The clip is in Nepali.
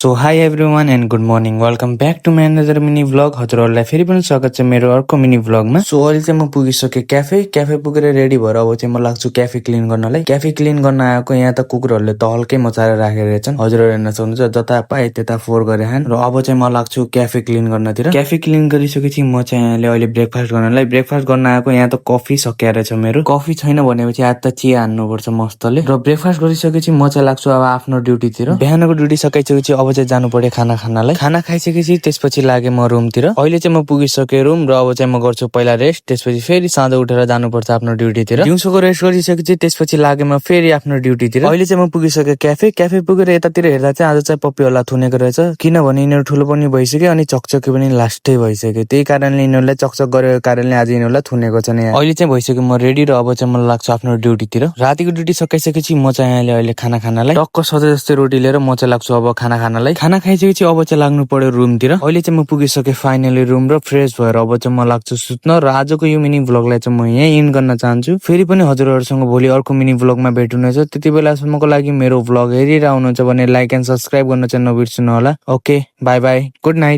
So hi everyone and good morning welcome back to my another mini vlog. हजुरहरूलाई फेरि पनि स्वागत छ मेरो अर्को मिनी भ्लगमा। सो अहिले चाहिँ म पुगिसकेँ क्याफे पुगेर रेडी भएर अब चाहिँ म लाग्छु क्याफे क्लिन गर्नलाई। क्याफे क्लिन गर्न आएको यहाँ त कुकुरहरूले तहल्कै मचाएर राखेर रहेछन्। हजुरहरू हेर्न सक्नुहुन्छ जता पाए त्यता फोहोर गरे हान। र अब चाहिँ म लाग्छु क्याफे क्लिन गर्नतिर। क्याफे क्लिन गरिसकेपछि म चाहिँ यहाँले अहिले ब्रेकफास्ट गर्नलाई ब्रेकफास्ट गर्न आएको। यहाँ त कफी सकिया रहेछ मेरो। कफी छैन भनेपछि आज त चिया हान्नुपर्छ मस्तले। र ब्रेकफास्ट गरिसकेपछि म चाहिँ लाग्छु अब आफ्नो ड्युटीतिर। बिहानको ड्युटी सकाइसकेपछि अब चाहिँ जानु पर्यो खाना खानालाई। खाना खाइसकेपछि त्यसपछि लागे म रुमतिर। अहिले चाहिँ म पुगिसकेँ रुम र अब चाहिँ म गर्छु पहिला रेस्ट। त्यसपछि फेरि साँझ उठेर जानुपर्छ आफ्नो ड्युटीतिर। दिउँसोको रेस्ट गरिसकेपछि त्यसपछि लागे म फेरि आफ्नो ड्युटीतिर। अहिले चाहिँ म पुगिसकेँ क्याफे पुगेर यतातिर हेर्दा चाहिँ आज चाहिँ पप्पीवाला थुनेको रहेछ। किनभने यिनीहरू ठुलो पनि भइसक्यो अनि चकचकी पनि लास्टै भइसक्यो। त्यही कारणले यिनीहरूलाई चकचक गरेको कारणले आज यिनीहरूलाई थुनेको छ नि। अहिले चाहिँ भइसक्यो म रेडी र अब चाहिँ म लाग्छु आफ्नो ड्युटीतिर। रातिको ड्युटी सकाइसकेपछि म चाहिँ यहाँले अहिले खाना खानालाई टक्क सधैँ जस्तै रोटी लिएर म चाहिँ लाग्छु अब खाना खानालाई। खाना खाइसकेपछि अब चाहिँ लाग्नु पर्यो रुमतिर। अहिले चाहिँ म पुगिसकेँ फाइनली रुम र फ्रेस भएर अब चाहिँ म लाग्छु सुत्न। र आजको यो मिनी भ्लगलाई चाहिँ म यहीँ इन्ड गर्न चाहन्छु। फेरि पनि हजुरहरूसँग भोलि अर्को मिनी भ्लगमा भेट हुनेछ। त्यति बेलासम्मको लागि मेरो भ्लग हेरेर आउनुहुन्छ भने लाइक एन्ड सब्सक्राइब गर्न चाहिँ नबिर्सनु होला। Okay by by, good night.